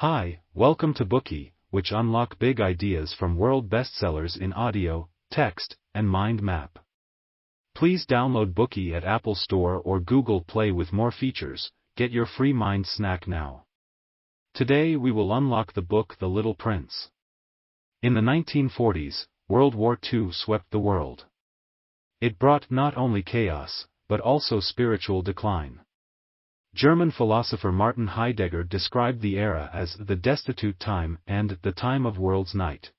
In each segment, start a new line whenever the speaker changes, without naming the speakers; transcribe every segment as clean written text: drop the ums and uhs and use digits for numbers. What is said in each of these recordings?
Hi, welcome to Bookie, which unlock big ideas from world bestsellers in audio, text, and mind map. Please download Bookie at Apple Store or Google Play with more features. Get your free mind snack now. Today we will unlock the book The Little Prince. In the 1940s, World War II swept the world. It brought not only chaos, but also spiritual decline. German philosopher Martin Heidegger described the era as the destitute time and the time of world's night.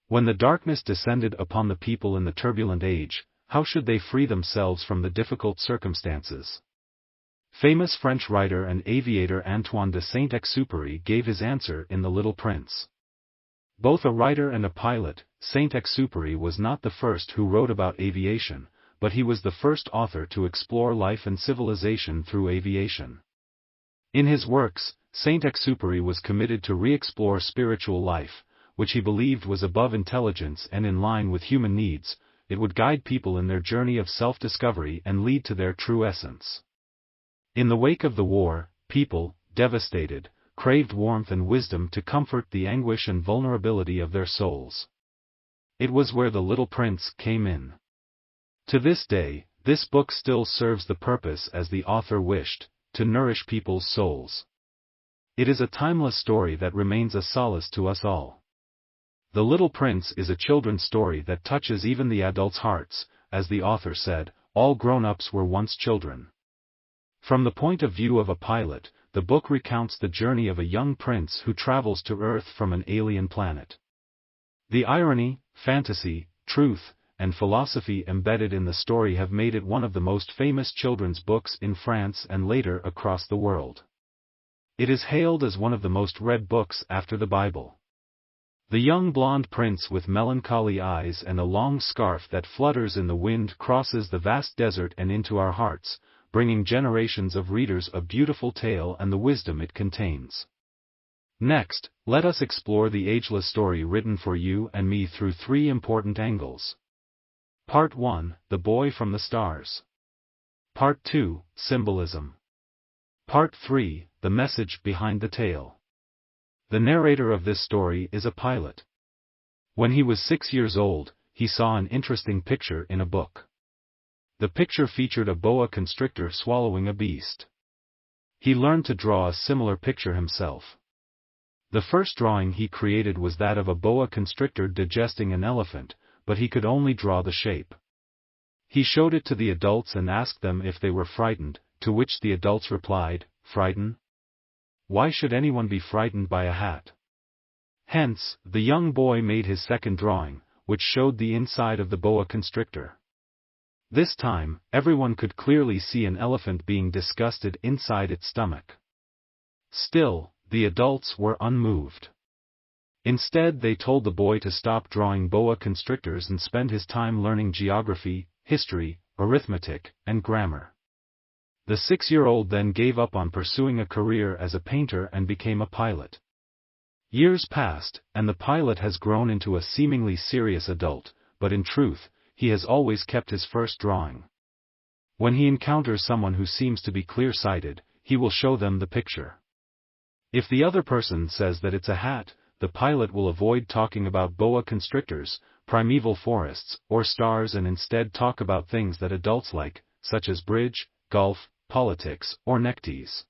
When the darkness descended upon the people in the turbulent age, how should they free themselves from the difficult circumstances? Famous French writer and aviator Antoine de Saint-Exupéry gave his answer in The Little Prince. Both a writer and a pilot, Saint-Exupéry was not the first who wrote about aviation, but he was the first author to explore life and civilization through aviation. In his works, Saint-Exupéry was committed to re-explore spiritual life, which he believed was above intelligence and in line with human needs. It would guide people in their journey of self-discovery and lead to their true essence. In the wake of the war, people, devastated, craved warmth and wisdom to comfort the anguish and vulnerability of their souls. It was where The Little Prince came in. To this day, this book still serves the purpose as the author wished, to nourish people's souls. It is a timeless story that remains a solace to us all. The Little Prince is a children's story that touches even the adults' hearts. As the author said, all grown-ups were once children. From the point of view of a pilot, the book recounts the journey of a young prince who travels to Earth from an alien planet. The irony, fantasy, truth, and philosophy embedded in the story have made it one of the most famous children's books in France and later across the world. It is hailed as one of the most read books after the Bible. The young blonde prince with melancholy eyes and a long scarf that flutters in the wind crosses the vast desert and into our hearts, bringing generations of readers a beautiful tale and the wisdom it contains. Next, let us explore the ageless story written for you and me through three important angles. Part 1, The Boy from the Stars. Part 2, Symbolism. Part 3, The Message Behind the Tale. The narrator of this story is a pilot. When he was 6 years old, he saw an interesting picture in a book. The picture featured a boa constrictor swallowing a beast. He learned to draw a similar picture himself. The first drawing he created was that of a boa constrictor digesting an elephant, but he could only draw the shape. He showed it to the adults and asked them if they were frightened, to which the adults replied, "Frightened? Why should anyone be frightened by a hat?" Hence, the young boy made his second drawing, which showed the inside of the boa constrictor. This time, everyone could clearly see an elephant being disgusted inside its stomach. Still, the adults were unmoved. Instead, they told the boy to stop drawing boa constrictors and spend his time learning geography, history, arithmetic, and grammar. The 6-year-old then gave up on pursuing a career as a painter and became a pilot. Years passed, and the pilot has grown into a seemingly serious adult, but in truth, he has always kept his first drawing. When he encounters someone who seems to be clear-sighted, he will show them the picture. If the other person says that it's a hat, the pilot will avoid talking about boa constrictors, primeval forests, or stars and instead talk about things that adults like, such as bridge, golf, politics, or neckties.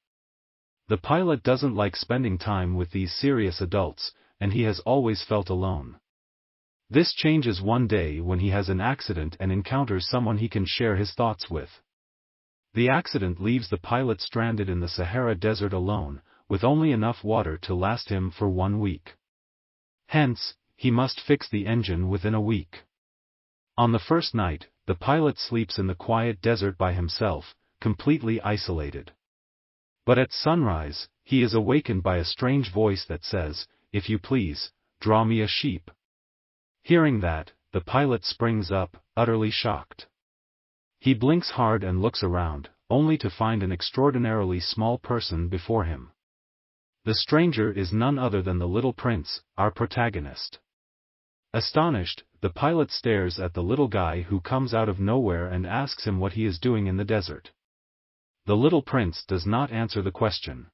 The pilot doesn't like spending time with these serious adults, and he has always felt alone. This changes one day when he has an accident and encounters someone he can share his thoughts with. The accident leaves the pilot stranded in the Sahara Desert alone, with only enough water to last him for 1 week. Hence, he must fix the engine within a week. On the first night, the pilot sleeps in the quiet desert by himself, completely isolated. But at sunrise, he is awakened by a strange voice that says, "If you please, draw me a sheep." Hearing that, the pilot springs up, utterly shocked. He blinks hard and looks around, only to find an extraordinarily small person before him. The stranger is none other than the Little Prince, our protagonist. Astonished, the pilot stares at the little guy who comes out of nowhere and asks him what he is doing in the desert. The Little Prince does not answer the question.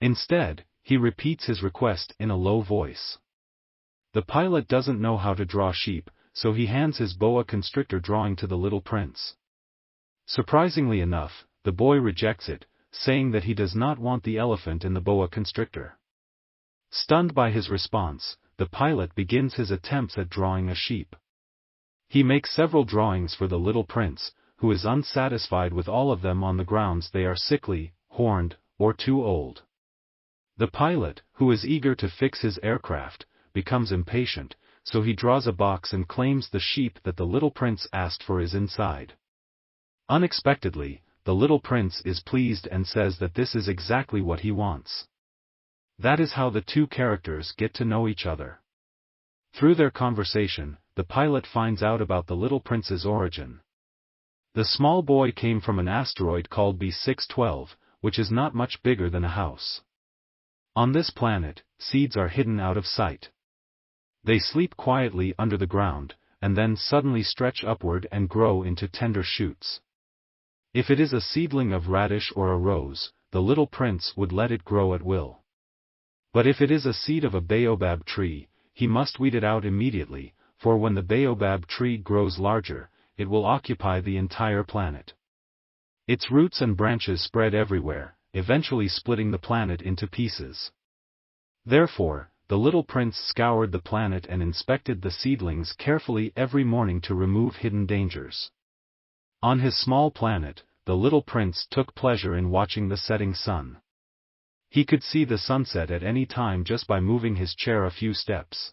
Instead, he repeats his request in a low voice. The pilot doesn't know how to draw sheep, so he hands his boa constrictor drawing to the little prince. Surprisingly enough, the boy rejects it, saying that he does not want the elephant in the boa constrictor. Stunned by his response, the pilot begins his attempts at drawing a sheep. He makes several drawings for the little prince, who is unsatisfied with all of them on the grounds they are sickly, horned, or too old. The pilot, who is eager to fix his aircraft, becomes impatient, so he draws a box and claims the sheep that the little prince asked for is inside. Unexpectedly, the little prince is pleased and says that this is exactly what he wants. That is how the two characters get to know each other. Through their conversation, the pilot finds out about the little prince's origin. The small boy came from an asteroid called B612, which is not much bigger than a house. On this planet, seeds are hidden out of sight. They sleep quietly under the ground, and then suddenly stretch upward and grow into tender shoots. If it is a seedling of radish or a rose, the little prince would let it grow at will. But if it is a seed of a baobab tree, he must weed it out immediately, for when the baobab tree grows larger, it will occupy the entire planet. Its roots and branches spread everywhere, eventually splitting the planet into pieces. Therefore, the little prince scoured the planet and inspected the seedlings carefully every morning to remove hidden dangers. On his small planet, the little prince took pleasure in watching the setting sun. He could see the sunset at any time just by moving his chair a few steps.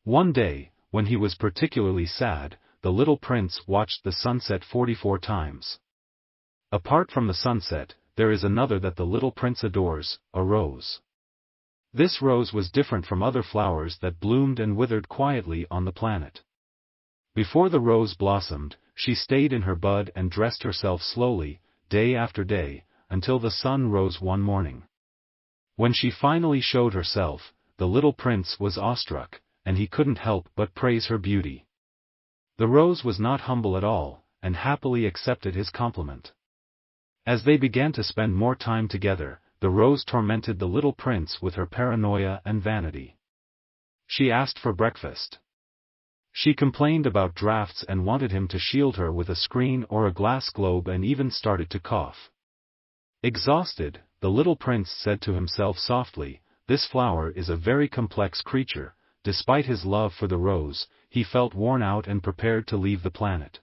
One day, when he was particularly sad, the little prince watched the sunset 44 times. Apart from the sunset, there is another that the little prince adores, a rose. This rose was different from other flowers that bloomed and withered quietly on the planet. Before the rose blossomed, she stayed in her bud and dressed herself slowly, day after day, until the sun rose one morning. When she finally showed herself, the little prince was awestruck, and he couldn't help but praise her beauty. The rose was not humble at all, and happily accepted his compliment. As they began to spend more time together, the rose tormented the little prince with her paranoia and vanity. She asked for breakfast. She complained about drafts and wanted him to shield her with a screen or a glass globe and even started to cough. Exhausted, the little prince said to himself softly, "This flower is a very complex creature." Despite his love for the rose, he felt worn out and prepared to leave the planet.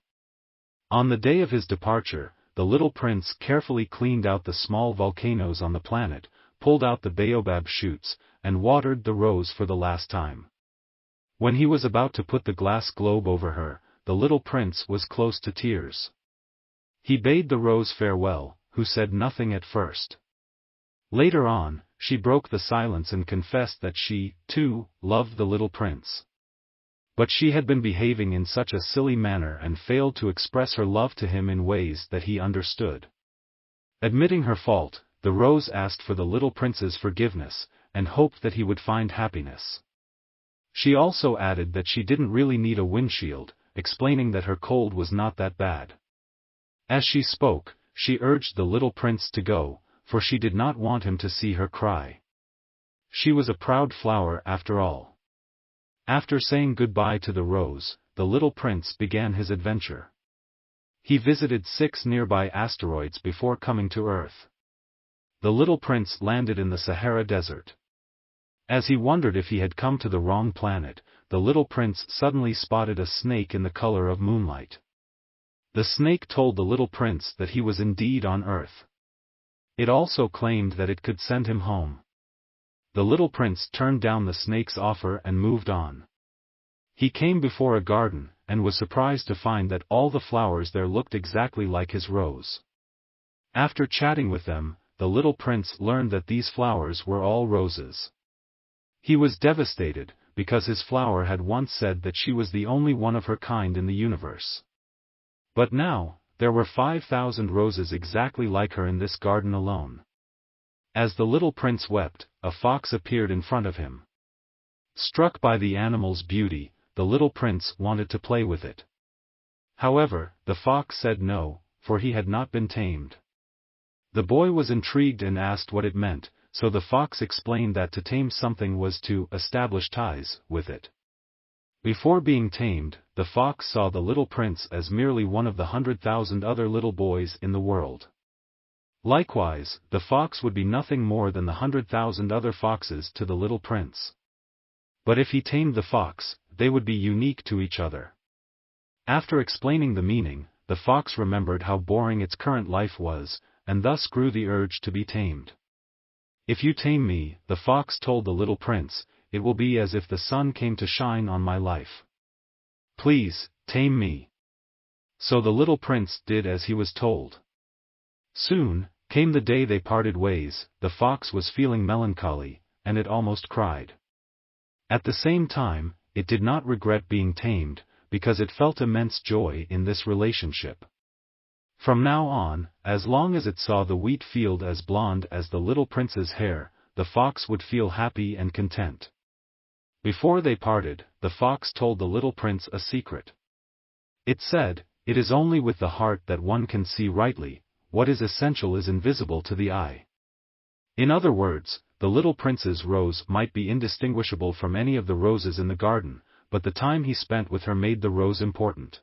On the day of his departure, the little prince carefully cleaned out the small volcanoes on the planet, pulled out the baobab shoots, and watered the rose for the last time. When he was about to put the glass globe over her, the little prince was close to tears. He bade the rose farewell, who said nothing at first. Later on, she broke the silence and confessed that she, too, loved the little prince. But she had been behaving in such a silly manner and failed to express her love to him in ways that he understood. Admitting her fault, the rose asked for the little prince's forgiveness, and hoped that he would find happiness. She also added that she didn't really need a windshield, explaining that her cold was not that bad. As she spoke, she urged the little prince to go, for she did not want him to see her cry. She was a proud flower after all. After saying goodbye to the rose, the little prince began his adventure. He visited 6 nearby asteroids before coming to Earth. The little prince landed in the Sahara Desert. As he wondered if he had come to the wrong planet, the little prince suddenly spotted a snake in the color of moonlight. The snake told the little prince that he was indeed on Earth. It also claimed that it could send him home. The little prince turned down the snake's offer and moved on. He came before a garden, and was surprised to find that all the flowers there looked exactly like his rose. After chatting with them, the little prince learned that these flowers were all roses. He was devastated, because his flower had once said that she was the only one of her kind in the universe. But now, there were 5,000 roses exactly like her in this garden alone. As the little prince wept, a fox appeared in front of him. Struck by the animal's beauty, the little prince wanted to play with it. However, the fox said no, for he had not been tamed. The boy was intrigued and asked what it meant, so the fox explained that to tame something was to establish ties with it. Before being tamed, the fox saw the little prince as merely one of the 100,000 other little boys in the world. Likewise, the fox would be nothing more than the 100,000 other foxes to the little prince. But if he tamed the fox, they would be unique to each other. After explaining the meaning, the fox remembered how boring its current life was, and thus grew the urge to be tamed. If you tame me, the fox told the little prince, it will be as if the sun came to shine on my life. Please, tame me. So the little prince did as he was told. Soon came the day they parted ways. The fox was feeling melancholy, and it almost cried. At the same time, it did not regret being tamed, because it felt immense joy in this relationship. From now on, as long as it saw the wheat field as blonde as the little prince's hair, the fox would feel happy and content. Before they parted, the fox told the little prince a secret. It said, "It is only with the heart that one can see rightly. What is essential is invisible to the eye." In other words, the little prince's rose might be indistinguishable from any of the roses in the garden, but the time he spent with her made the rose important.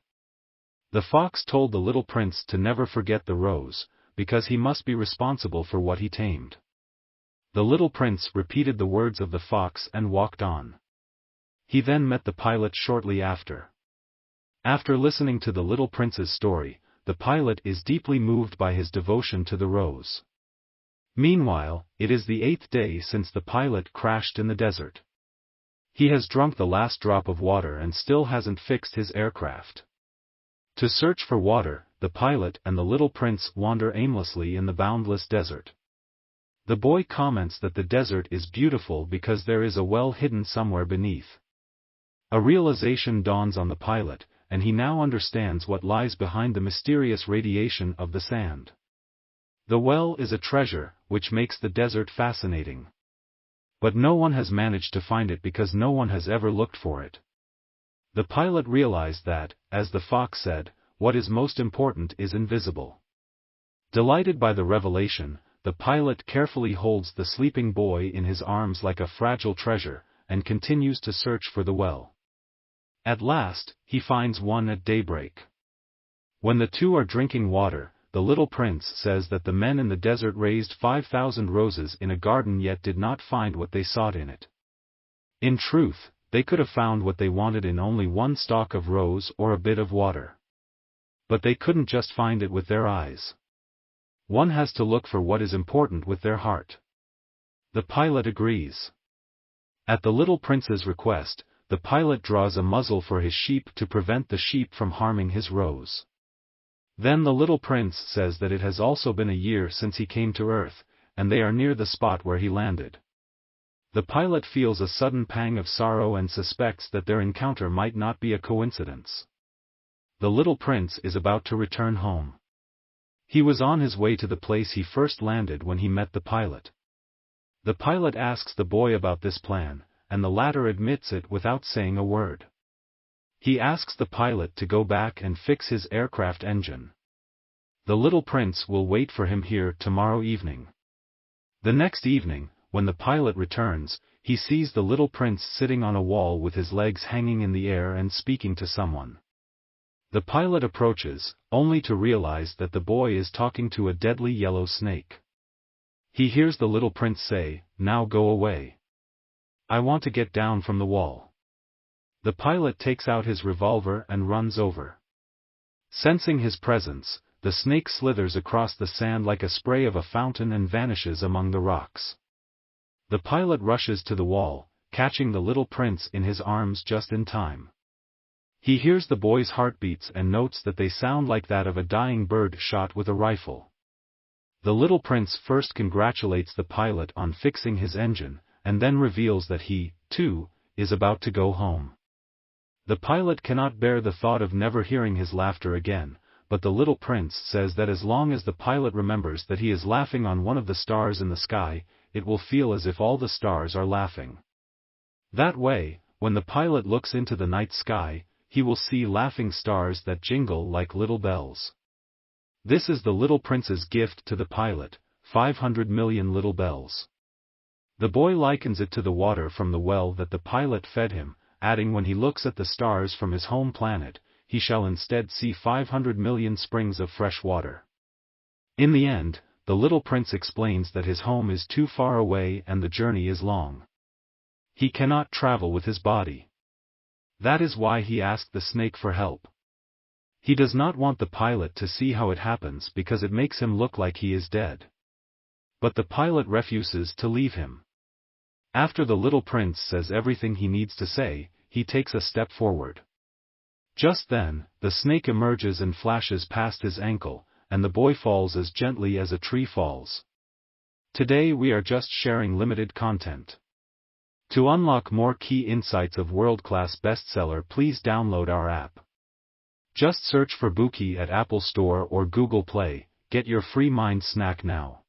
The fox told the little prince to never forget the rose, because he must be responsible for what he tamed. The little prince repeated the words of the fox and walked on. He then met the pilot shortly after. After listening to the little prince's story, the pilot is deeply moved by his devotion to the rose. Meanwhile, it is the 8th day since the pilot crashed in the desert. He has drunk the last drop of water and still hasn't fixed his aircraft. To search for water, the pilot and the little prince wander aimlessly in the boundless desert. The boy comments that the desert is beautiful because there is a well hidden somewhere beneath. A realization dawns on the pilot, and he now understands what lies behind the mysterious radiation of the sand. The well is a treasure, which makes the desert fascinating. But no one has managed to find it because no one has ever looked for it. The pilot realized that, as the fox said, what is most important is invisible. Delighted by the revelation, the pilot carefully holds the sleeping boy in his arms like a fragile treasure, and continues to search for the well. At last, he finds one at daybreak. When the two are drinking water, the little prince says that the men in the desert raised 5,000 roses in a garden yet did not find what they sought in it. In truth, they could have found what they wanted in only one stalk of rose or a bit of water. But they couldn't just find it with their eyes. One has to look for what is important with their heart. The pilot agrees. At the little prince's request, the pilot draws a muzzle for his sheep to prevent the sheep from harming his rose. Then the little prince says that it has also been a year since he came to Earth, and they are near the spot where he landed. The pilot feels a sudden pang of sorrow and suspects that their encounter might not be a coincidence. The little prince is about to return home. He was on his way to the place he first landed when he met the pilot. The pilot asks the boy about this plan, and the latter admits it without saying a word. He asks the pilot to go back and fix his aircraft engine. The little prince will wait for him here tomorrow evening. The next evening, when the pilot returns, he sees the little prince sitting on a wall with his legs hanging in the air and speaking to someone. The pilot approaches, only to realize that the boy is talking to a deadly yellow snake. He hears the little prince say, "Now go away. I want to get down from the wall." The pilot takes out his revolver and runs over. Sensing his presence, the snake slithers across the sand like a spray of a fountain and vanishes among the rocks. The pilot rushes to the wall, catching the little prince in his arms just in time. He hears the boy's heartbeats and notes that they sound like that of a dying bird shot with a rifle. The little prince first congratulates the pilot on fixing his engine, and then reveals that he, too, is about to go home. The pilot cannot bear the thought of never hearing his laughter again, but the little prince says that as long as the pilot remembers that he is laughing on one of the stars in the sky, it will feel as if all the stars are laughing. That way, when the pilot looks into the night sky, he will see laughing stars that jingle like little bells. This is the little prince's gift to the pilot, 500 million little bells. The boy likens it to the water from the well that the pilot fed him, adding when he looks at the stars from his home planet, he shall instead see 500 million springs of fresh water. In the end, the little prince explains that his home is too far away and the journey is long. He cannot travel with his body. That is why he asked the snake for help. He does not want the pilot to see how it happens because it makes him look like he is dead. But the pilot refuses to leave him. After the little prince says everything he needs to say, he takes a step forward. Just then, the snake emerges and flashes past his ankle, and the boy falls as gently as a tree falls. Today we are just sharing limited content. To unlock more key insights of world-class bestseller, please download our app. Just search for Bookie at Apple Store or Google Play. Get your free mind snack now.